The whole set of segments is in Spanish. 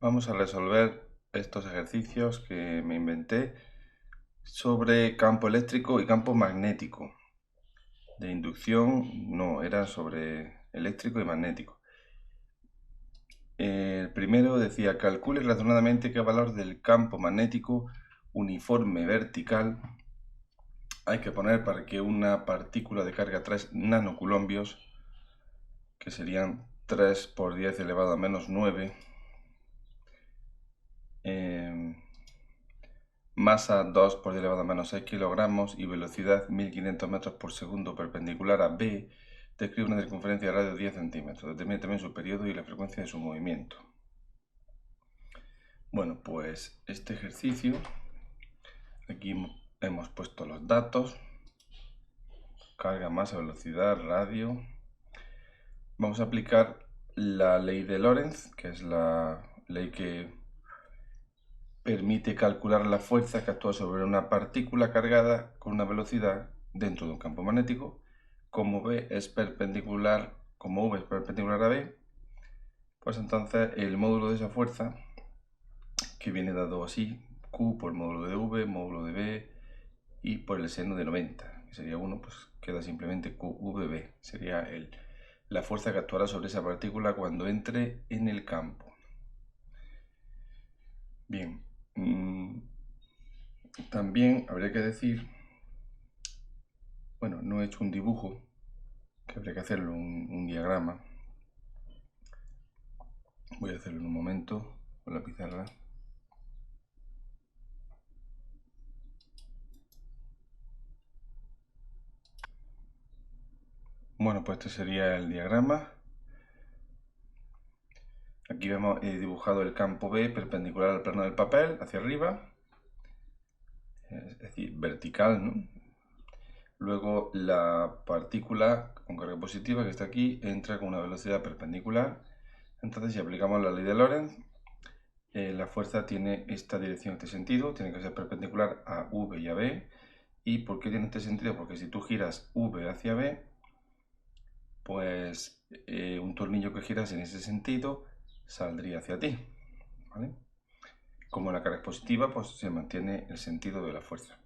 Vamos a resolver estos ejercicios que me inventé sobre campo eléctrico y campo magnético. De inducción no, eran sobre eléctrico y magnético. El primero decía, calcule razonadamente qué valor del campo magnético uniforme vertical hay que poner para que una partícula de carga 3 nanocoulombios, que serían 3 por 10 elevado a menos 9, masa 2 por 10 elevado a menos 6 kilogramos y velocidad 1500 metros por segundo perpendicular a B, describe una circunferencia de radio 10 centímetros. Determine también su periodo y la frecuencia de su movimiento. Bueno, pues este ejercicio, aquí hemos puesto los datos, carga, masa, velocidad, radio. Vamos a aplicar la ley de Lorentz, que es la ley que permite calcular la fuerza que actúa sobre una partícula cargada con una velocidad dentro de un campo magnético. Como V es perpendicular a B, pues entonces el módulo de esa fuerza, que viene dado así, Q por el módulo de V, módulo de B y por el seno de 90, que sería 1, pues queda simplemente QVB, sería la fuerza que actuará sobre esa partícula cuando entre en el campo. Bien, también habría que decir, bueno, no he hecho un dibujo, que habría que hacerlo, un diagrama. Voy a hacerlo en un momento con la pizarra. Bueno, pues este sería el diagrama. Aquí vemos dibujado el campo B perpendicular al plano del papel, hacia arriba, es decir, vertical, ¿no? Luego la partícula con carga positiva que está aquí entra con una velocidad perpendicular. Entonces, si aplicamos la ley de Lorentz, la fuerza tiene esta dirección, este sentido, tiene que ser perpendicular a V y a B. ¿Y por qué tiene este sentido? Porque si tú giras V hacia B, pues un tornillo que giras en ese sentido saldría hacia ti, ¿vale? Como la carga es positiva, pues se mantiene el sentido de la fuerza.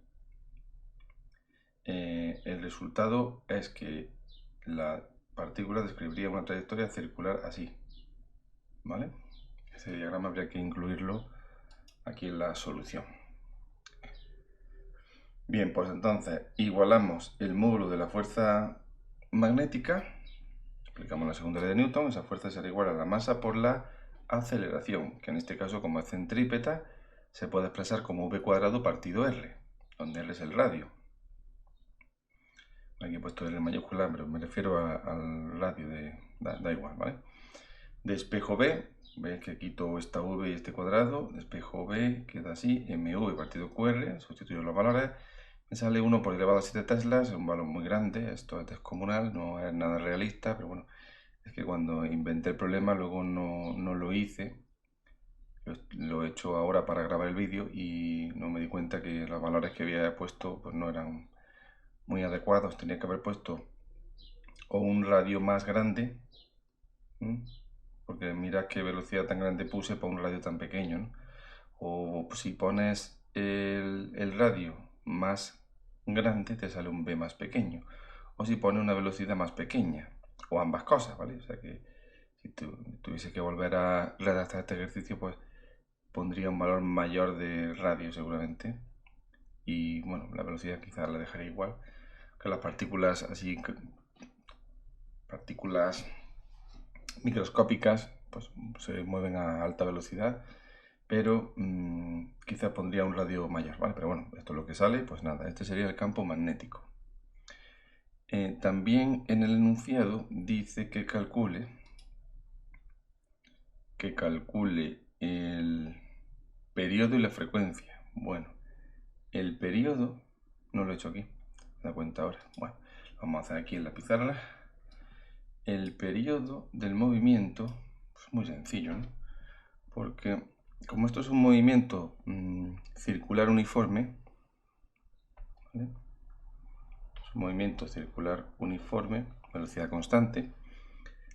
El resultado es que la partícula describiría una trayectoria circular así, ¿vale? Ese diagrama habría que incluirlo aquí en la solución. Bien, pues entonces igualamos el módulo de la fuerza magnética, aplicamos la segunda ley de Newton, esa fuerza será igual a la masa por la aceleración, que en este caso, como es centrípeta, se puede expresar como v cuadrado partido r, donde r es el radio. Aquí he puesto R en mayúscula, pero me refiero al radio da igual, ¿vale? De espejo B, veis que quito esta V y este cuadrado, de espejo B queda así, mv partido QR, sustituyo los valores, me sale 1 por elevado a 7 teslas, es un valor muy grande, esto es descomunal, no es nada realista, pero bueno, es que cuando inventé el problema luego no lo hice, lo he hecho ahora para grabar el vídeo y no me di cuenta que los valores que había puesto pues no eran muy adecuados, tenía que haber puesto o un radio más grande, porque mira qué velocidad tan grande puse para un radio tan pequeño, ¿no? O si pones el radio más grande te sale un B más pequeño, o si pones una velocidad más pequeña, o ambas cosas, ¿vale? O sea que si tuviese que volver a redactar este ejercicio, pues pondría un valor mayor de radio seguramente, y bueno, la velocidad quizás la dejaré igual, que las partículas así, partículas microscópicas, pues se mueven a alta velocidad, pero quizá pondría un radio mayor, ¿vale? Pero bueno, esto es lo que sale, pues nada, este sería el campo magnético. También en el enunciado dice que calcule el periodo y la frecuencia. Bueno, el periodo no lo he hecho aquí, me da cuenta ahora. Bueno, vamos a hacer aquí en la pizarra. El periodo del movimiento es pues muy sencillo, ¿no? Porque como esto es un movimiento circular uniforme, ¿vale? Es un movimiento circular uniforme, velocidad constante,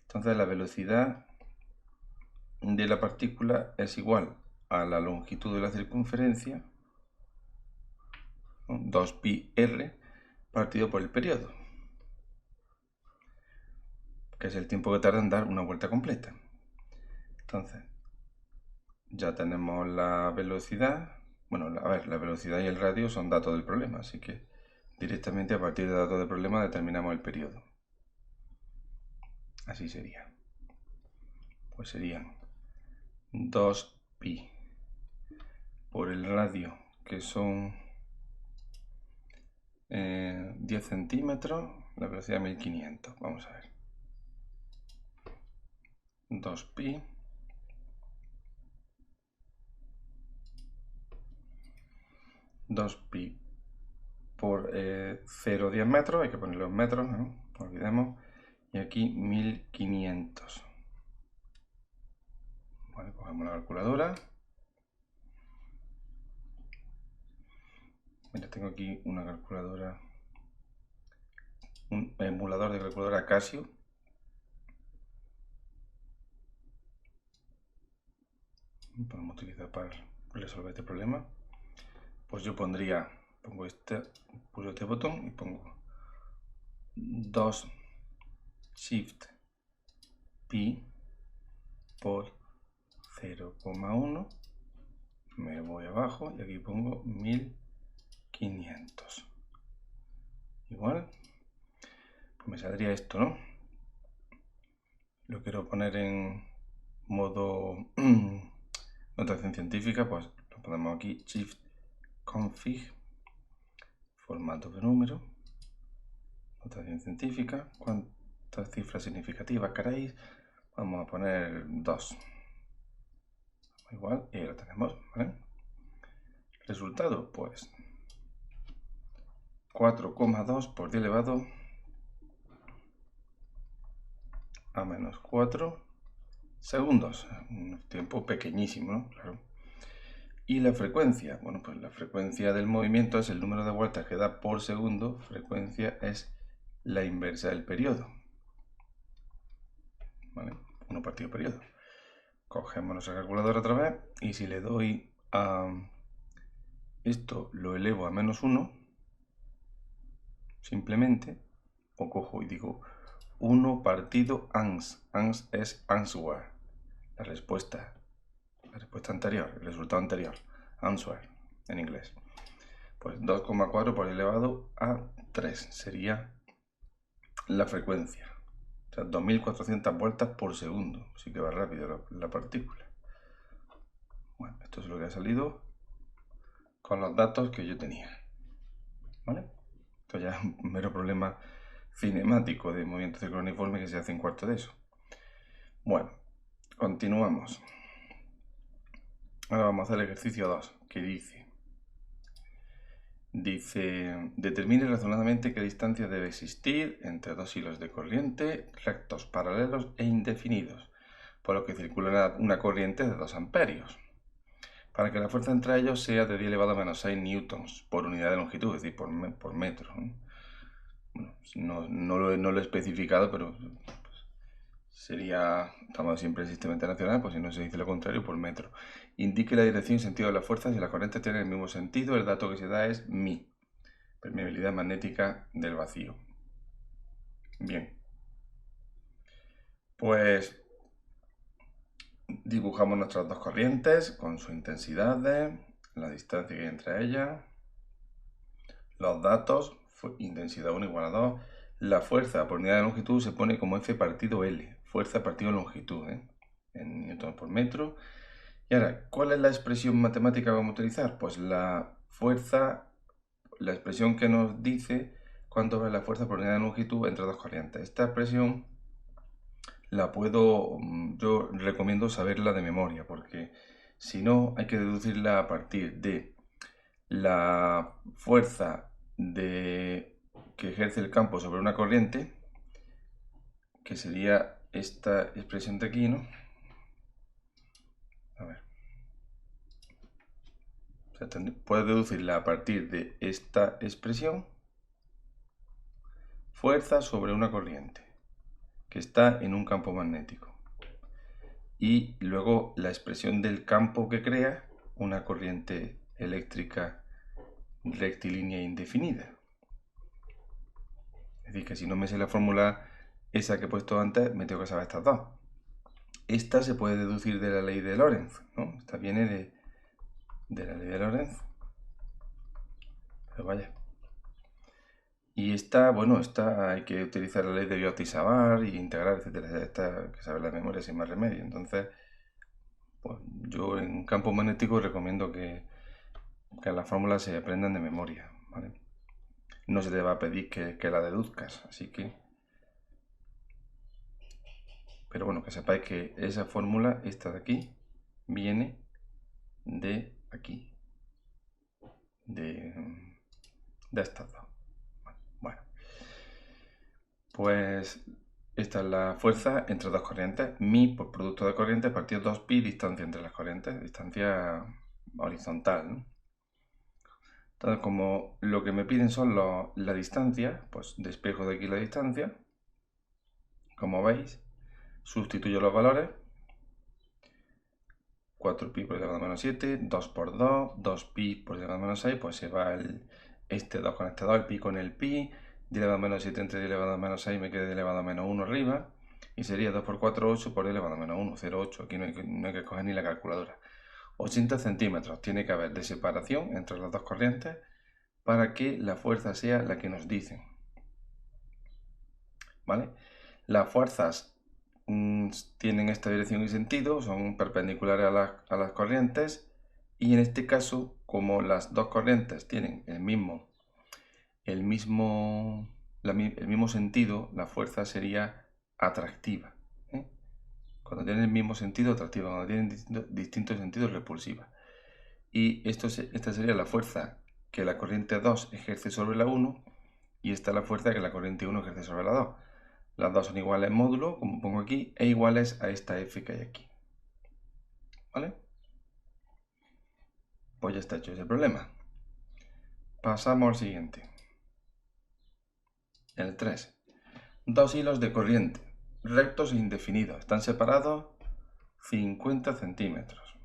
entonces la velocidad de la partícula es igual a la longitud de la circunferencia, ¿no? 2πr partido por el periodo, que es el tiempo que tarda en dar una vuelta completa. Entonces, ya tenemos la velocidad. Bueno, a ver, la velocidad y el radio son datos del problema, así que directamente a partir de datos del problema determinamos el periodo. Así sería. Pues serían 2π por el radio, que son 10 centímetros, la velocidad 1500. Vamos a ver. 2π por 0,10 metros, hay que poner los metros, ¿no? No olvidemos. Y aquí 1500. Vale, cogemos la calculadora. Mira, tengo aquí una calculadora, un emulador de calculadora Casio. Podemos utilizar para resolver este problema. Pues yo pongo pulso este botón y pongo 2 shift pi por 0,1, me voy abajo y aquí pongo 1500. Igual, pues me saldría esto, ¿no? Lo quiero poner en modo notación científica, pues lo ponemos aquí, shift config, formato de número, notación científica, cuántas cifras significativas queréis, vamos a poner 2. Igual, y ahí lo tenemos, ¿vale? Resultado, pues 4,2 por 10 elevado a menos 4 segundos. Un tiempo pequeñísimo, ¿no? Claro. Y la frecuencia, bueno, pues la frecuencia del movimiento es el número de vueltas que da por segundo. Frecuencia es la inversa del periodo, ¿vale? 1 partido periodo. Cogemos nuestra calculadora otra vez y si le doy a esto, lo elevo a menos 1, simplemente, o cojo y digo 1 partido ans. Ans es answer, la respuesta anterior, el resultado anterior, answer en inglés. Pues 2,4 por elevado a 3 sería la frecuencia. O sea, 2400 vueltas por segundo. Así que va rápido la partícula. Bueno, esto es lo que ha salido con los datos que yo tenía. ¿Vale? Esto ya es un mero problema cinemático de movimiento cicloniforme que se hace en cuarto de eso. Bueno, continuamos. Ahora vamos a hacer el ejercicio 2, que dice, determine razonadamente qué distancia debe existir entre dos hilos de corriente rectos, paralelos e indefinidos, por lo que circula una corriente de 2 amperios, para que la fuerza entre ellos sea de 10 elevado a menos 6 newtons por unidad de longitud, es decir, por metro. Bueno, no lo he especificado, pero sería, estamos siempre en el sistema internacional, pues si no se dice lo contrario, por metro. Indique la dirección y sentido de la fuerza si la corriente tiene el mismo sentido. El dato que se da es mi permeabilidad magnética del vacío. Bien, pues dibujamos nuestras dos corrientes con sus intensidades, la distancia que hay entre ellas, los datos, intensidad 1 igual a 2, la fuerza por unidad de longitud se pone como F partido L, fuerza partido longitud, en newtons por metro. Y ahora, ¿cuál es la expresión matemática que vamos a utilizar? Pues la fuerza, la expresión que nos dice cuánto es la fuerza por unidad de longitud entre dos corrientes. Esta expresión yo recomiendo saberla de memoria, porque si no hay que deducirla a partir de la fuerza que ejerce el campo sobre una corriente, que sería esta expresión de aquí, ¿no? A ver. O sea, puedes deducirla a partir de esta expresión, fuerza sobre una corriente que está en un campo magnético. y luego la expresión del campo que crea una corriente eléctrica rectilínea indefinida. Es decir, que si no me sé la fórmula esa que he puesto antes, me tengo que saber estas dos. Esta se puede deducir de la ley de Lorentz, ¿no? Esta viene de la ley de Lorentz. Pero vaya. Y esta, bueno, esta hay que utilizar la ley de Biot-Savart y integrar, etcétera. Esta que sabe la memoria sin más remedio. Entonces, pues yo en campo magnético recomiendo que las fórmulas se aprendan de memoria, ¿vale? No se te va a pedir que la deduzcas, así que... Pero bueno, que sepáis que esa fórmula, esta de aquí, viene de aquí, de estas dos. Bueno, pues esta es la fuerza entre dos corrientes. Mi por producto de corrientes partido 2pi, distancia entre las corrientes, distancia horizontal, ¿no? Entonces, como lo que me piden son la distancia, pues despejo de aquí la distancia. Como veis, sustituyo los valores. 4pi por 10 a la menos 7, 2 por 2, 2pi por 10 a la menos 6, pues se va este 2 con este 2, el pi con el pi, 10 elevado a menos 7 entre 10 elevado a menos 6 me queda 10 elevado a menos 1 arriba, y sería 2 por 4, 8 por 10 elevado a menos 1, 0,8, aquí no hay que coger ni la calculadora. 80 centímetros tiene que haber de separación entre las dos corrientes para que la fuerza sea la que nos dicen. ¿Vale? Las fuerzas tienen esta dirección y sentido, son perpendiculares a las corrientes, y en este caso, como las dos corrientes tienen el mismo sentido, la fuerza sería atractiva. ¿eh? Cuando tienen el mismo sentido, atractiva; cuando tienen distintos sentidos, repulsiva. Y esta sería la fuerza que la corriente 2 ejerce sobre la 1, y esta es la fuerza que la corriente 1 ejerce sobre la 2. Las dos son iguales en módulo, como pongo aquí, e iguales a esta F que hay aquí. ¿Vale? Pues ya está hecho ese problema. Pasamos al siguiente. El 3. Dos hilos de corriente, rectos e indefinidos. Están separados 50 centímetros.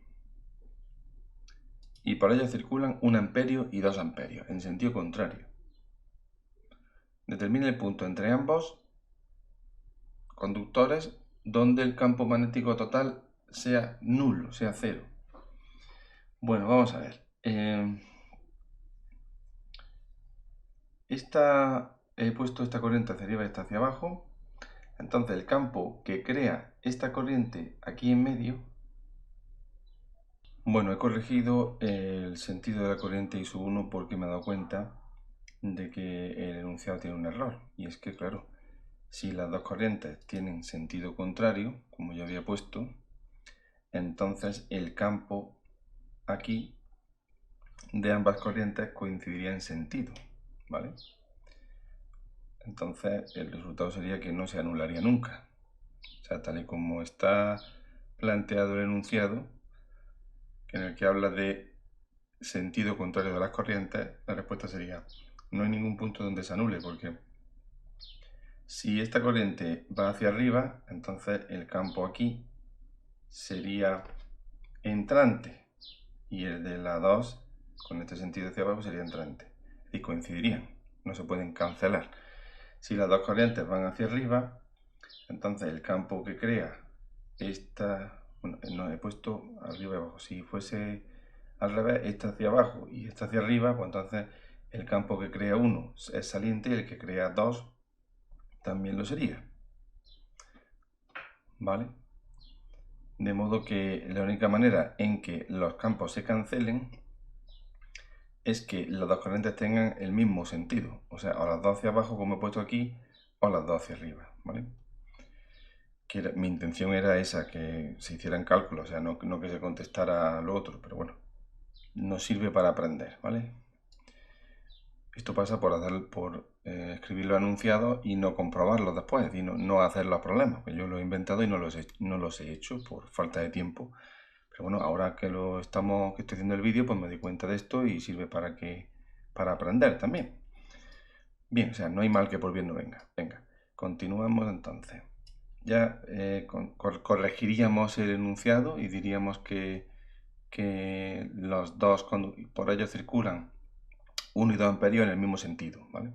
Y por ellos circulan 1 amperio y 2 amperios, en sentido contrario. Determina el punto entre ambos conductores donde el campo magnético total sea nulo, sea cero. Bueno, vamos a ver. He puesto esta corriente hacia arriba y esta hacia abajo. Entonces el campo que crea esta corriente aquí en medio, bueno, he corregido el sentido de la corriente y su 1 porque me he dado cuenta de que el enunciado tiene un error. Y es que, claro, si las dos corrientes tienen sentido contrario, como yo había puesto, entonces el campo aquí de ambas corrientes coincidiría en sentido, ¿vale? Entonces el resultado sería que no se anularía nunca. O sea, tal y como está planteado el enunciado, en el que habla de sentido contrario de las corrientes, la respuesta sería: no hay ningún punto donde se anule, porque si esta corriente va hacia arriba, entonces el campo aquí sería entrante, y el de la 2, con este sentido hacia abajo, sería entrante. Y coincidirían, no se pueden cancelar. Si las dos corrientes van hacia arriba, entonces el campo que crea esta... Bueno, no he puesto arriba y abajo. Si fuese al revés, esta hacia abajo y esta hacia arriba, pues entonces el campo que crea 1 es saliente y el que crea 2 también lo sería. ¿Vale? De modo que la única manera en que los campos se cancelen es que las dos corrientes tengan el mismo sentido. O sea, o las dos hacia abajo, como he puesto aquí, o las dos hacia arriba. ¿Vale? Mi intención era esa, que se hicieran cálculos, o sea, no que se contestara lo otro, pero bueno, nos sirve para aprender, ¿vale? Esto pasa por escribir los enunciados y no comprobarlos después, es decir, no hacer los problemas, pues yo los he inventado y no los he hecho por falta de tiempo. Pero bueno, ahora que estoy haciendo el vídeo, pues me doy cuenta de esto y sirve para aprender también. Bien, o sea, no hay mal que por bien no venga. Venga, continuamos entonces. ya corregiríamos el enunciado y diríamos que los dos por ellos circulan 1 y 2 amperios en el mismo sentido, ¿vale?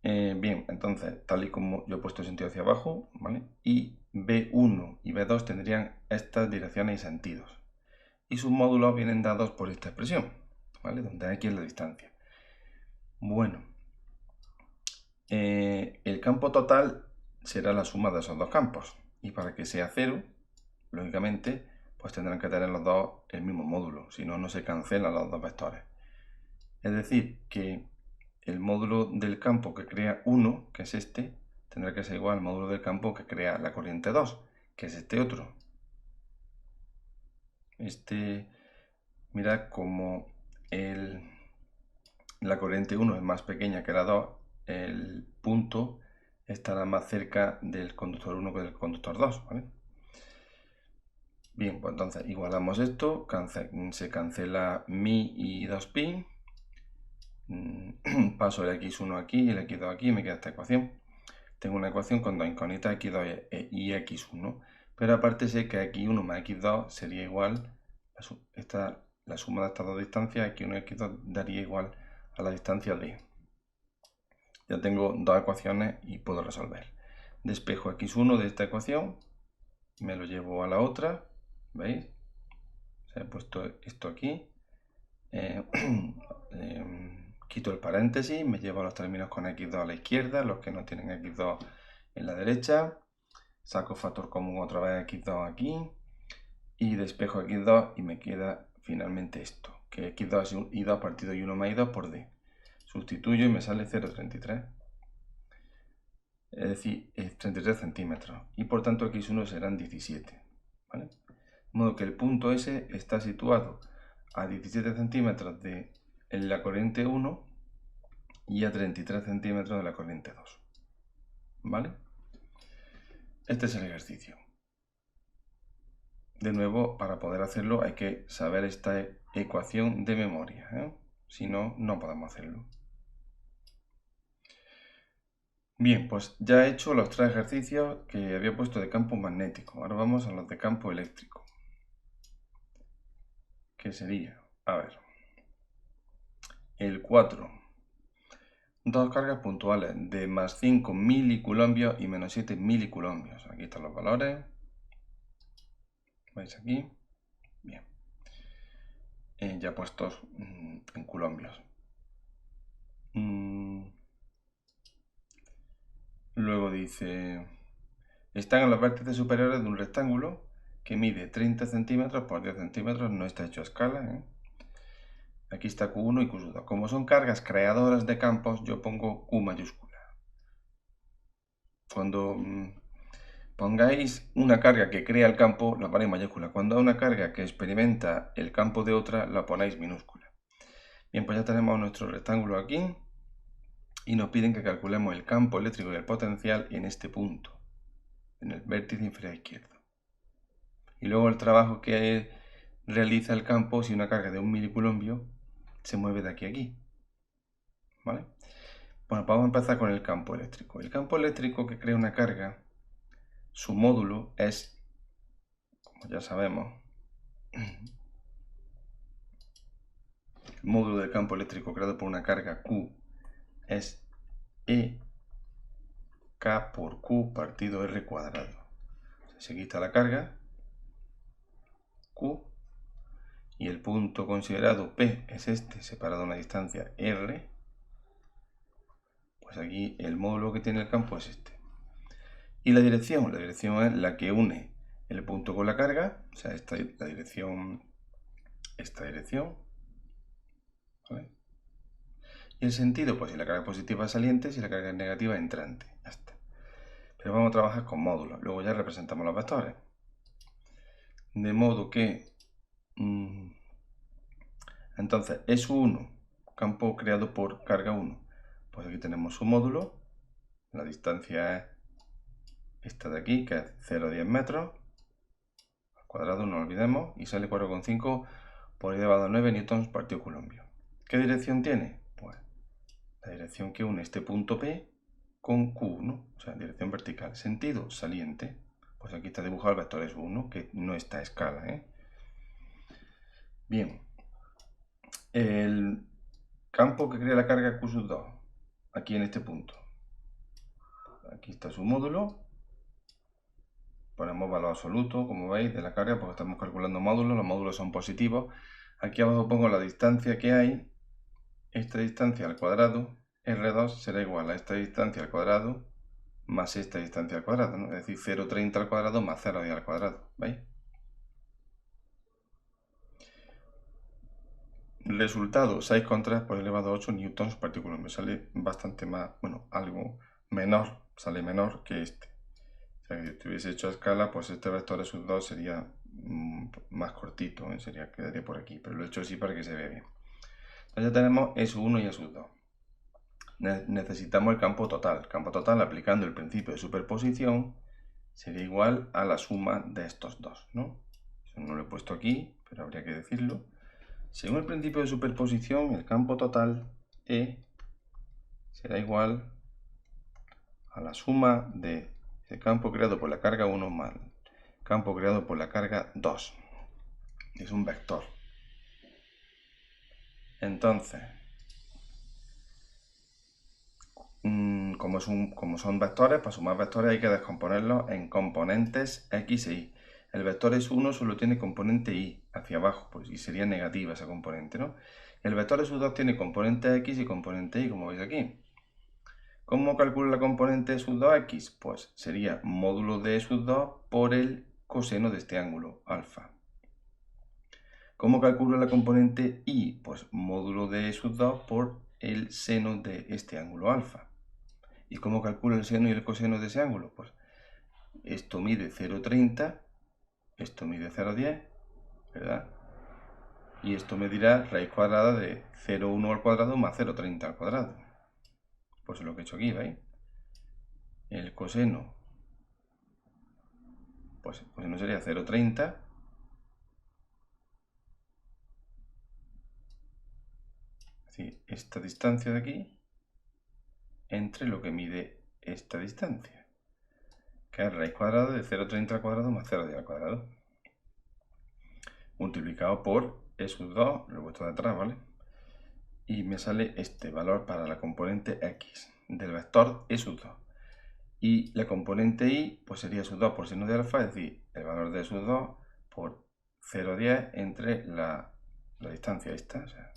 Bien, entonces, tal y como yo he puesto el sentido hacia abajo, ¿vale? Y B1 y B2 tendrían estas direcciones y sentidos. Y sus módulos vienen dados por esta expresión, ¿vale? Donde aquí es la distancia. Bueno, el campo total será la suma de esos dos campos. Y para que sea 0, lógicamente, pues tendrán que tener los dos el mismo módulo, si no, no se cancelan los dos vectores. Es decir, que el módulo del campo que crea 1, que es este, tendrá que ser igual al módulo del campo que crea la corriente 2, que es este otro. Mirad como la corriente 1 es más pequeña que la 2, el punto estará más cerca del conductor 1 que del conductor 2, ¿vale? Bien, pues entonces igualamos esto, se cancela mi y 2pi, paso el x1 aquí y el x2 aquí y me queda esta ecuación. Tengo una ecuación con dos incógnitas, x2 y x1, pero aparte sé que x1 más x2 sería igual, la suma de estas dos distancias, x1 y x2 daría igual a la distancia d. Ya tengo dos ecuaciones y puedo resolver. Despejo x1 de esta ecuación, me lo llevo a la otra, ¿veis? Se ha puesto esto aquí, quito el paréntesis, me llevo los términos con x2 a la izquierda, los que no tienen x2 en la derecha, saco factor común otra vez x2 aquí y despejo x2 y me queda finalmente esto, que x2 es y2 partido y1 más y2 por d. Sustituyo y me sale 0,33. Es decir, 33 centímetros. Y por tanto x1 serán 17. ¿Vale? De modo que el punto S está situado a 17 centímetros de la corriente 1 y a 33 centímetros de la corriente 2. ¿Vale? Este es el ejercicio. De nuevo, para poder hacerlo hay que saber esta ecuación de memoria, ¿eh? Si no, no podemos hacerlo. Bien, pues ya he hecho los tres ejercicios que había puesto de campo magnético. Ahora vamos a los de campo eléctrico. ¿Qué sería? A ver. El 4. Dos cargas puntuales de más 5 milicoulombios y menos 7 milicoulombios. Aquí están los valores. ¿Veis aquí? Bien. Ya puestos en coulombios. Luego dice, están en los vértices superiores de un rectángulo que mide 30 centímetros por 10 centímetros, no está hecho a escala, ¿eh? Aquí está Q1 y Q2. Como son cargas creadoras de campos, yo pongo Q mayúscula. Cuando pongáis una carga que crea el campo, la ponéis mayúscula. Cuando hay una carga que experimenta el campo de otra, la ponéis minúscula. Bien, pues ya tenemos nuestro rectángulo aquí y nos piden que calculemos el campo eléctrico y el potencial en este punto, en el vértice inferior izquierdo. Y luego el trabajo que realiza el campo si una carga de 1 milicoulombo se mueve de aquí a aquí. ¿Vale? Bueno, vamos a empezar con el campo eléctrico. El campo eléctrico que crea una carga, su módulo es, como ya sabemos, el módulo del campo eléctrico creado por una carga Q es E K por Q partido R cuadrado. Se quita la carga, Q, y el punto considerado P es este, separado a una distancia R, pues aquí el módulo que tiene el campo es este. Y la dirección es la que une el punto con la carga, o sea, esta dirección, ¿vale? Y el sentido, pues si la carga positiva es saliente, si la carga es negativa entrante, ya está. Pero vamos a trabajar con módulos, luego ya representamos los vectores. De modo que, entonces, S1, campo creado por carga 1, pues aquí tenemos su módulo, la distancia es esta de aquí, que es 0,10 metros, al cuadrado, no olvidemos, y sale 4,5 por 10 elevado a 9 newtons partido coulombio. ¿Qué dirección tiene? Pues la dirección que une este punto P con Q, ¿no? O sea, dirección vertical. Sentido saliente. Pues aquí está dibujado el vector S1, que no está a escala, ¿eh? Bien. El campo que crea la carga Q sub 2, aquí en este punto. Aquí está su módulo. Ponemos valor absoluto, como veis, de la carga, porque estamos calculando módulos. Los módulos son positivos. Aquí abajo pongo la distancia que hay. Esta distancia al cuadrado, R2, será igual a esta distancia al cuadrado más esta distancia al cuadrado, ¿no? Es decir, 0,30 al cuadrado más 0,10 al cuadrado. ¿Veis? Resultado 6,3 por elevado a 8 newtons por coulomb. Me sale bastante más, bueno, algo menor, sale menor que este. O sea, que si estuviese hecho a escala, pues este vector de sub 2 sería más cortito, ¿eh? Quedaría por aquí, pero lo he hecho así para que se vea bien. Entonces ya tenemos S1 y S2. Necesitamos el campo total. El campo total, aplicando el principio de superposición, sería igual a la suma de estos dos, ¿no? Eso no lo he puesto aquí, pero habría que decirlo. Según el principio de superposición, el campo total E será igual a la suma de el campo creado por la carga 1 más el campo creado por la carga 2. Es un vector. Entonces, como son vectores, para sumar vectores hay que descomponerlos en componentes x e y. El vector S1 solo tiene componente y hacia abajo, pues, y sería negativa esa componente, ¿no? El vector S2 tiene componente x y componente y, como veis aquí. ¿Cómo calculo la componente sub 2x? Pues sería módulo de sub 2 por el coseno de este ángulo, alfa. ¿Cómo calculo la componente y? Pues módulo de sub 2 por el seno de este ángulo, alfa. ¿Y cómo calculo el seno y el coseno de ese ángulo? Pues esto mide 0,30, esto mide 0,10, ¿verdad? Y esto medirá raíz cuadrada de 0,1 al cuadrado más 0,30 al cuadrado. Pues es lo que he hecho aquí, ¿veis? El coseno, pues el coseno sería 0,30. Es decir, esta distancia de aquí entre lo que mide esta distancia, que es raíz cuadrada de 0,30 al cuadrado más 0,10 al cuadrado, multiplicado por E sub 2, lo he puesto de atrás, ¿vale? Y me sale este valor para la componente x del vector E sub 2. Y la componente y, pues sería sub 2 por seno de alfa, es decir, el valor de sub 2 por 0,10 entre la distancia esta, o sea,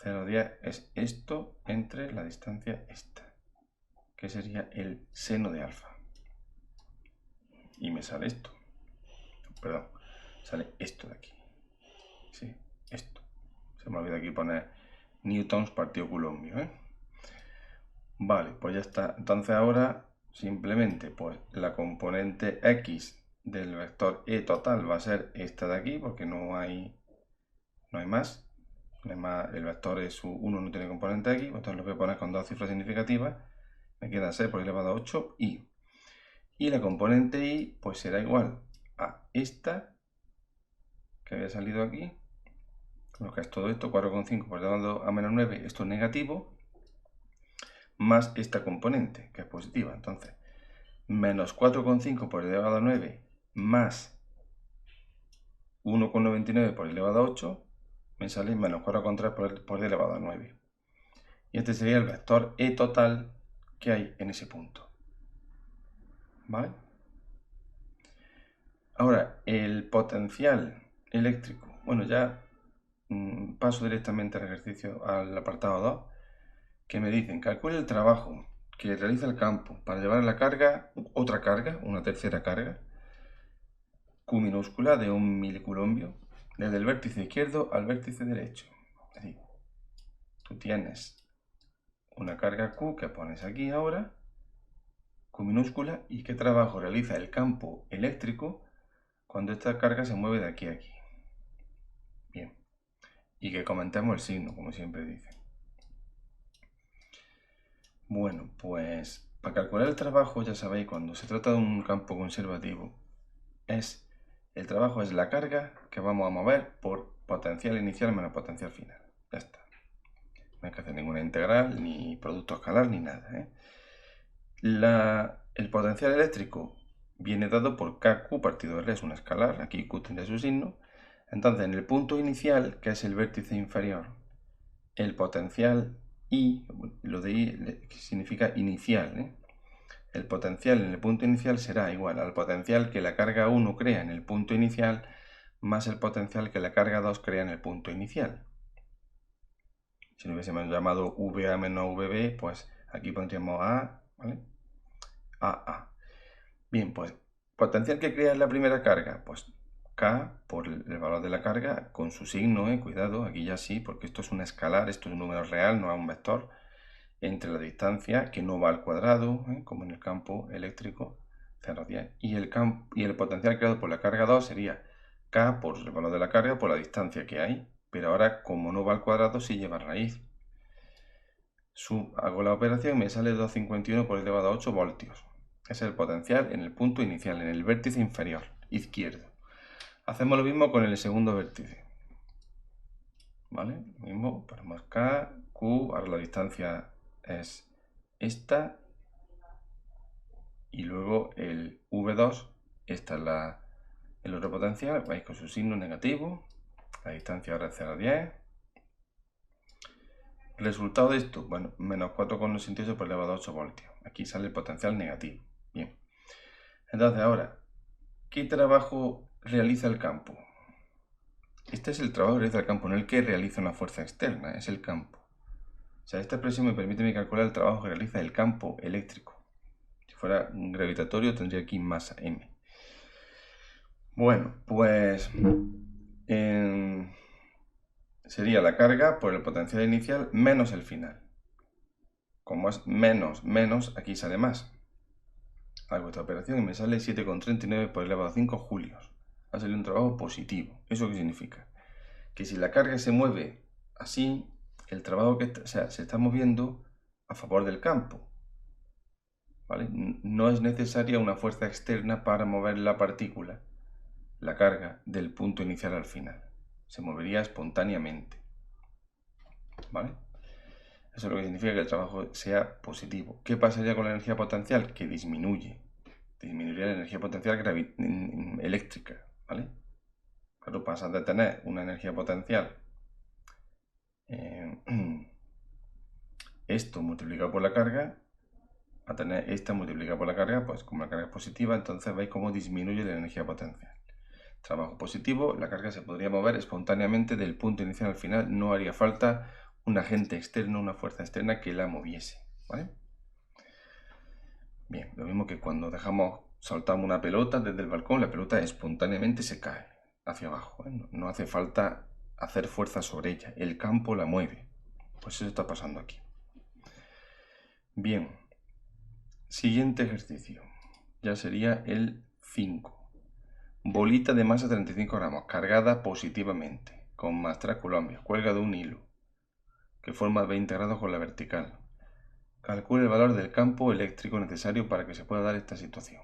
0,10 es esto entre la distancia esta, que sería el seno de alfa. Y me sale esto. Perdón, sale esto de aquí. Sí, esto. Se me olvida aquí poner newtons partido coulombio, ¿eh? Vale, pues ya está. Entonces ahora simplemente pues la componente x del vector E total va a ser esta de aquí, porque no hay más. Además, el vector S1 no tiene componente x, entonces lo voy a poner con dos cifras significativas. Me queda 6 por elevado a 8 y la componente y pues será igual a esta que había salido aquí, lo que es todo esto, 4,5 por elevado a menos 9, esto es negativo, más esta componente, que es positiva. Entonces, menos 4,5 por elevado a 9 más 1,99 por elevado a 8, me sale menos 4,3 por elevado a 9. Y este sería el vector E total que hay en ese punto. ¿Vale? Ahora, el potencial eléctrico. Bueno, ya paso directamente al ejercicio, al apartado 2, que me dicen, calcule el trabajo que realiza el campo para llevar la carga, otra carga, una tercera carga, Q minúscula de 1 miliculombio, desde el vértice izquierdo al vértice derecho. Es decir, tú tienes una carga Q que pones aquí ahora, Q minúscula, y qué trabajo realiza el campo eléctrico cuando esta carga se mueve de aquí a aquí. Bien. Y que comentemos el signo, como siempre dicen. Bueno, pues para calcular el trabajo, ya sabéis, cuando se trata de un campo conservativo, el trabajo es la carga que vamos a mover por potencial inicial menos potencial final. Ya está. No hay que hacer ninguna integral, ni producto escalar, ni nada, ¿eh? El potencial eléctrico viene dado por KQ partido R, es una escalar, aquí Q tendría su signo. Entonces, en el punto inicial, que es el vértice inferior, el potencial I, lo de I significa inicial, ¿eh? El potencial en el punto inicial será igual al potencial que la carga 1 crea en el punto inicial más el potencial que la carga 2 crea en el punto inicial. Si lo hubiésemos llamado VA menos VB, pues aquí pondríamos A, ¿vale? AA. Bien, pues potencial que crea en la primera carga, pues K por el valor de la carga con su signo, cuidado, aquí ya sí, porque esto es una escalar, esto es un número real, no es un vector, entre la distancia que no va al cuadrado, como en el campo eléctrico, 0,10, y el potencial creado por la carga 2 sería K por el valor de la carga por la distancia que hay, pero ahora como no va al cuadrado sí lleva raíz. Hago la operación y me sale 251 por elevado a 8 voltios. Ese es el potencial en el punto inicial, en el vértice inferior, izquierdo. Hacemos lo mismo con el segundo vértice. ¿Vale? Lo mismo, ponemos K, Q, ahora la distancia es esta, y luego el V2, esta es el otro potencial, vais con su signo negativo, la distancia ahora es 0,10. Resultado de esto, bueno, menos 4,68 por elevado a 8 voltios. Aquí sale el potencial negativo. Bien. Entonces ahora, ¿qué trabajo realiza el campo? Este es el trabajo que realiza el campo, no el que realiza una fuerza externa, es el campo. O sea, esta expresión me permite calcular el trabajo que realiza el campo eléctrico. Si fuera gravitatorio tendría aquí masa M. Bueno, pues sería la carga por el potencial inicial menos el final. Como es menos, menos, aquí sale más. Hago esta operación y me sale 7,39 por elevado a 5 julios. Va a salir un trabajo positivo. ¿Eso qué significa? Que si la carga se mueve así, el trabajo se está moviendo a favor del campo. ¿Vale? No es necesaria una fuerza externa para mover la partícula, la carga, del punto inicial al final. Se movería espontáneamente. ¿Vale? Eso es lo que significa que el trabajo sea positivo. ¿Qué pasaría con la energía potencial? Que disminuye. Disminuiría la energía potencial eléctrica. ¿Vale? Claro, pasas de tener una energía potencial esto multiplicado por la carga a tener esta multiplicada por la carga, pues como la carga es positiva, entonces veis cómo disminuye la energía potencial. Trabajo positivo, la carga se podría mover espontáneamente del punto inicial al final, no haría falta un agente externo, una fuerza externa que la moviese. ¿Vale? Bien, lo mismo que cuando soltamos una pelota desde el balcón, la pelota espontáneamente se cae hacia abajo. No hace falta hacer fuerza sobre ella, el campo la mueve. Pues eso está pasando aquí. Bien, siguiente ejercicio. Ya sería el 5. Bolita de masa 35 gramos, cargada positivamente, con más 3 coulombs, cuelga de un hilo, que forma 20 grados con la vertical. Calcule el valor del campo eléctrico necesario para que se pueda dar esta situación.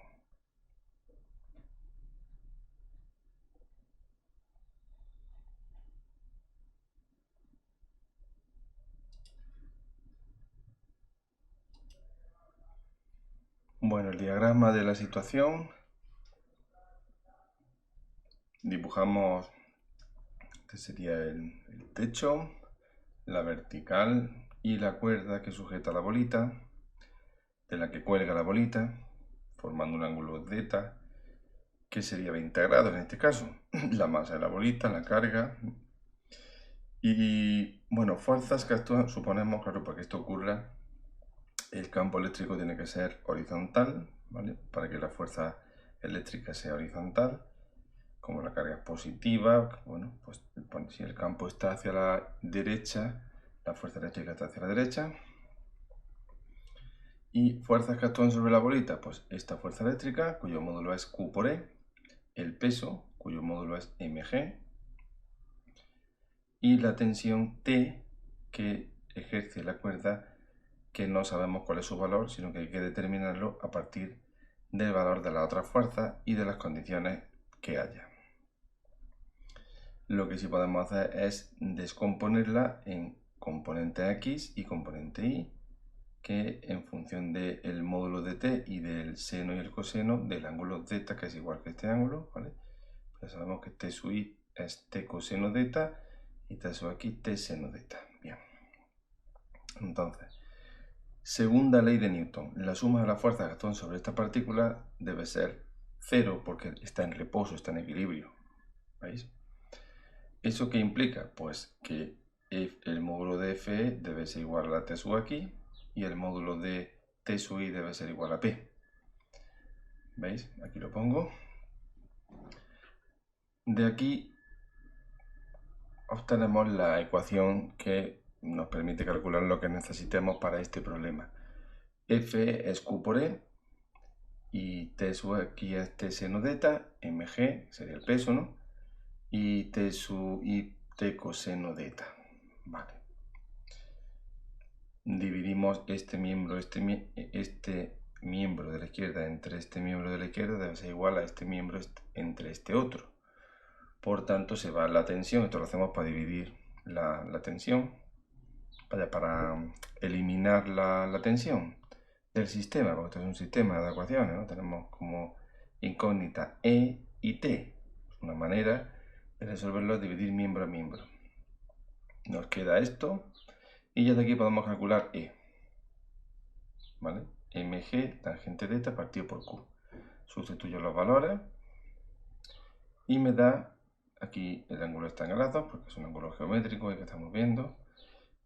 Bueno, el diagrama de la situación. Dibujamos, este sería el techo, la vertical y la cuerda que sujeta la bolita, de la que cuelga la bolita, formando un ángulo θ, que sería 20 grados en este caso. La masa de la bolita, la carga. Y bueno, fuerzas que actúan, suponemos, claro, para que esto ocurra, el campo eléctrico tiene que ser horizontal, ¿vale? Para que la fuerza eléctrica sea horizontal. Como la carga es positiva, bueno, pues si el campo está hacia la derecha, la fuerza eléctrica está hacia la derecha. Y fuerzas que actúan sobre la bolita, pues esta fuerza eléctrica, cuyo módulo es Q por E, el peso, cuyo módulo es mg, y la tensión T que ejerce la cuerda, que no sabemos cuál es su valor, sino que hay que determinarlo a partir del valor de la otra fuerza y de las condiciones que haya. Lo que sí podemos hacer es descomponerla en componente X y componente Y, que en función del módulo de t y del seno y el coseno del ángulo θ, que es igual que este ángulo, ¿vale? Pues sabemos que t sub i es t coseno de θ y t sub aquí t seno de θ. Bien. Entonces, segunda ley de Newton, la suma de las fuerzas que actúan sobre esta partícula debe ser 0 porque está en reposo, está en equilibrio. ¿Veis? ¿Eso qué implica? Pues que el módulo de Fe debe ser igual a T sub aquí y el módulo de T sub i debe ser igual a P. ¿Veis? Aquí lo pongo. De aquí obtenemos la ecuación que nos permite calcular lo que necesitemos para este problema. F es Q por E y T sub aquí es T seno de θ, mg sería el peso, ¿no? Y T sub i T coseno de θ. Vale. Dividimos este miembro de la izquierda entre este miembro de la izquierda debe ser igual a este miembro entre este otro. Por tanto, se va la tensión. Esto lo hacemos para dividir la tensión, para eliminar la tensión del sistema, porque esto es un sistema de ecuaciones, ¿no? Tenemos como incógnita E y T. Una manera de resolverlo es dividir miembro a miembro. Nos queda esto y ya de aquí podemos calcular E. ¿Vale? mg tangente de θ partido por q. Sustituyo los valores y me da, aquí el ángulo está en grados porque es un ángulo geométrico el que estamos viendo,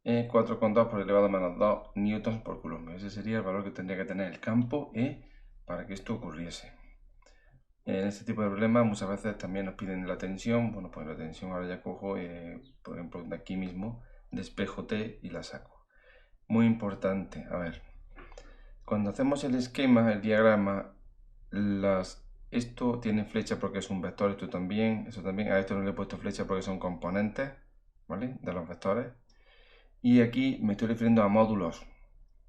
4,2 por elevado a menos 2 newtons por coulomb. Ese sería el valor que tendría que tener el campo E para que esto ocurriese. En este tipo de problemas muchas veces también nos piden la tensión. Bueno, pues la tensión ahora ya cojo, por ejemplo, de aquí mismo, despejo T y la saco. Muy importante, a ver. Cuando hacemos el esquema, el diagrama, esto tiene flecha porque es un vector, esto también, eso también. A esto no le he puesto flecha porque son componentes, ¿vale? De los vectores. Y aquí me estoy refiriendo a módulos.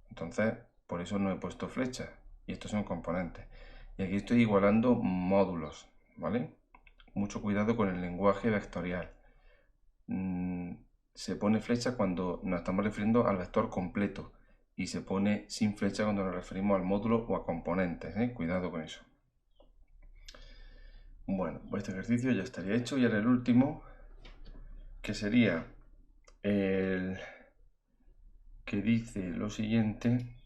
Entonces, por eso no he puesto flecha. Y estos son componentes. Y aquí estoy igualando módulos, ¿vale? Mucho cuidado con el lenguaje vectorial. Se pone flecha cuando nos estamos refiriendo al vector completo. Y se pone sin flecha cuando nos referimos al módulo o a componentes, ¿eh? Cuidado con eso. Bueno, pues este ejercicio ya estaría hecho y ahora el último, que sería el que dice lo siguiente: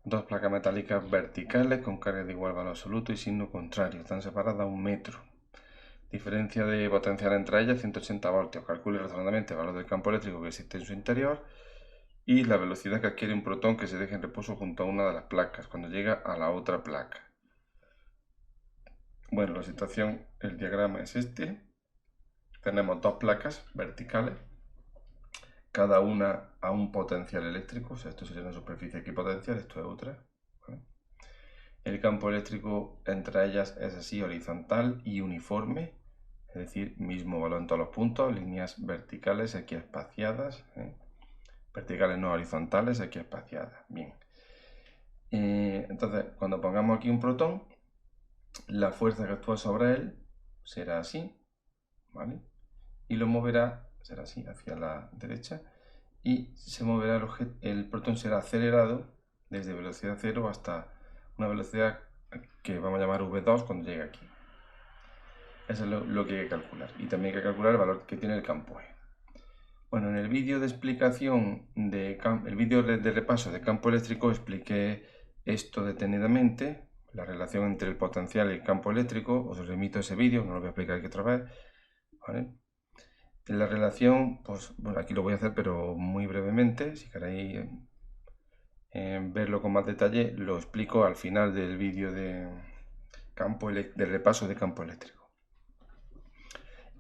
dos placas metálicas verticales con carga de igual valor absoluto y signo contrario, están separadas a 1 metro. Diferencia de potencial entre ellas 180 voltios. Calcule razonadamente el valor del campo eléctrico que existe en su interior y la velocidad que adquiere un protón que se deja en reposo junto a una de las placas cuando llega a la otra placa. Bueno, la situación, el diagrama es este. Tenemos dos placas verticales, cada una a un potencial eléctrico. O sea, esto sería una superficie equipotencial, esto es otra. ¿Vale? El campo eléctrico entre ellas es así, horizontal y uniforme, es decir, mismo valor en todos los puntos, líneas verticales aquí espaciadas, verticales no horizontales aquí espaciadas. Bien. Entonces, cuando pongamos aquí un protón, la fuerza que actúa sobre él será así, ¿vale? Y lo moverá, será así, hacia la derecha, y se moverá el protón será acelerado desde velocidad 0 hasta una velocidad que vamos a llamar v2 cuando llegue aquí. Eso es lo que hay que calcular. Y también hay que calcular el valor que tiene el campo E. Bueno, en el vídeo de explicación, el vídeo de repaso de campo eléctrico expliqué esto detenidamente, la relación entre el potencial y el campo eléctrico. Os remito a ese vídeo, no lo voy a explicar aquí otra vez. ¿Vale? En la relación, pues bueno, aquí lo voy a hacer pero muy brevemente. Si queréis verlo con más detalle, lo explico al final del vídeo de repaso de campo eléctrico.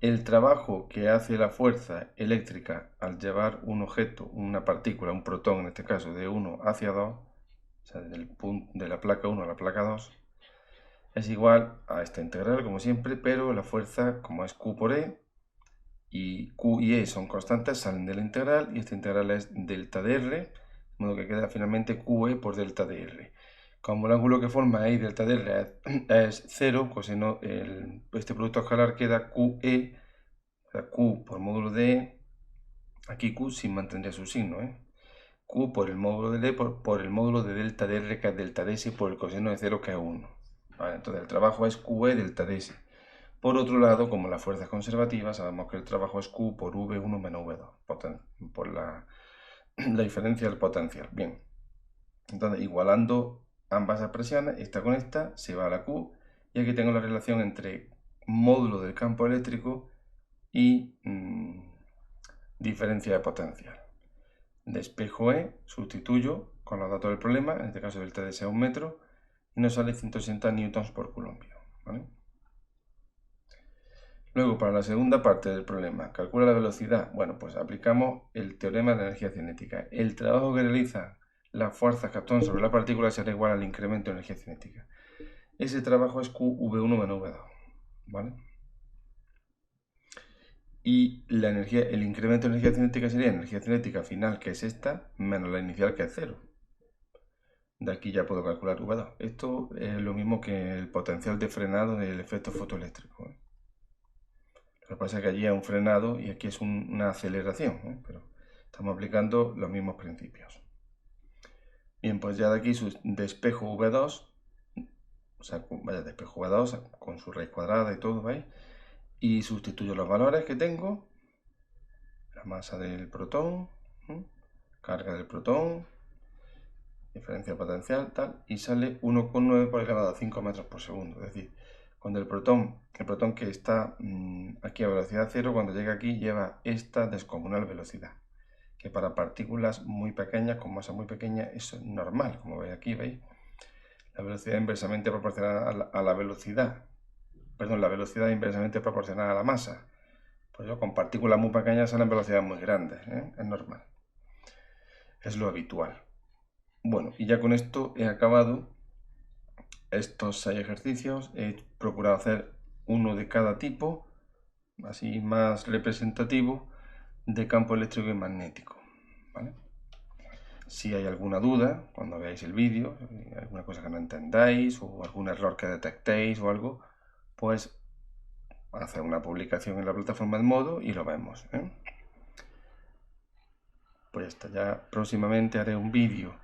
El trabajo que hace la fuerza eléctrica al llevar un objeto, una partícula, un protón en este caso, de 1 hacia 2, o sea, de la placa 1 a la placa 2, es igual a esta integral, como siempre, pero la fuerza, como es Q por E, y Q y E son constantes, salen de la integral, y esta integral es delta de R, de modo que queda finalmente QE por delta de R. Como el ángulo que forma E y delta de R es 0, coseno, este producto escalar queda QE, o sea, Q por módulo de E, aquí Q sin mantendría su signo, Q por el módulo de D por el módulo de delta de R, que es delta ds, por el coseno de 0, que es 1. ¿Vale? Entonces el trabajo es QE delta ds. Por otro lado, como la fuerza es conservativa, sabemos que el trabajo es Q por V1 menos V2, por la diferencia del potencial. Bien, entonces igualando ambas expresiones, esta con esta, se va a la Q, y aquí tengo la relación entre módulo del campo eléctrico y diferencia de potencial. Despejo E, sustituyo con los datos del problema, en este caso delta ds es 1 metro, y nos sale 180 newtons por coulombio. ¿Vale? Luego, para la segunda parte del problema, calcula la velocidad. Bueno, pues aplicamos el teorema de la energía cinética. El trabajo que realiza las fuerzas que actúan sobre la partícula será igual al incremento de energía cinética. Ese trabajo es QV1 menos V2. ¿Vale? Y el incremento de energía cinética sería energía cinética final, que es esta, menos la inicial, que es 0. De aquí ya puedo calcular V2. Esto es lo mismo que el potencial de frenado del efecto fotoeléctrico. Lo que pasa es que allí es un frenado y aquí es una aceleración, pero estamos aplicando los mismos principios. Bien, pues ya de aquí su despejo V2, o sea, vaya despejo V2 con su raíz cuadrada y todo, ¿veis? Y sustituyo los valores que tengo, la masa del protón, carga del protón, diferencia potencial, tal, y sale 1,9 por el grado a 5 metros por segundo. Es decir, cuando el protón que está aquí a velocidad 0, cuando llega aquí lleva esta descomunal velocidad, que para partículas muy pequeñas, con masa muy pequeña, es normal, como veis aquí, ¿veis? La velocidad inversamente proporcional a la velocidad, perdón, la velocidad inversamente proporcional a la masa. Pues yo, con partículas muy pequeñas salen velocidades muy grandes, es normal. Es lo habitual. Bueno, y ya con esto he acabado estos 6 ejercicios. He procurado hacer uno de cada tipo, así más representativo, de campo eléctrico y magnético. ¿Vale? Si hay alguna duda, cuando veáis el vídeo, alguna cosa que no entendáis o algún error que detectéis o algo, pues hacer una publicación en la plataforma del modo y lo vemos. Pues ya está, ya próximamente haré un vídeo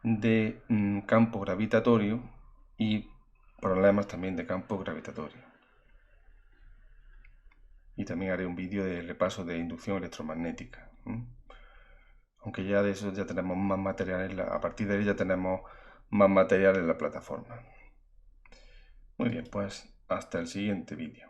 de campo gravitatorio y problemas también de campo gravitatorio. Y también haré un vídeo de repaso de inducción electromagnética. Aunque ya de eso ya tenemos más material, a partir de ahí ya tenemos más material en la plataforma. Muy bien, pues hasta el siguiente vídeo.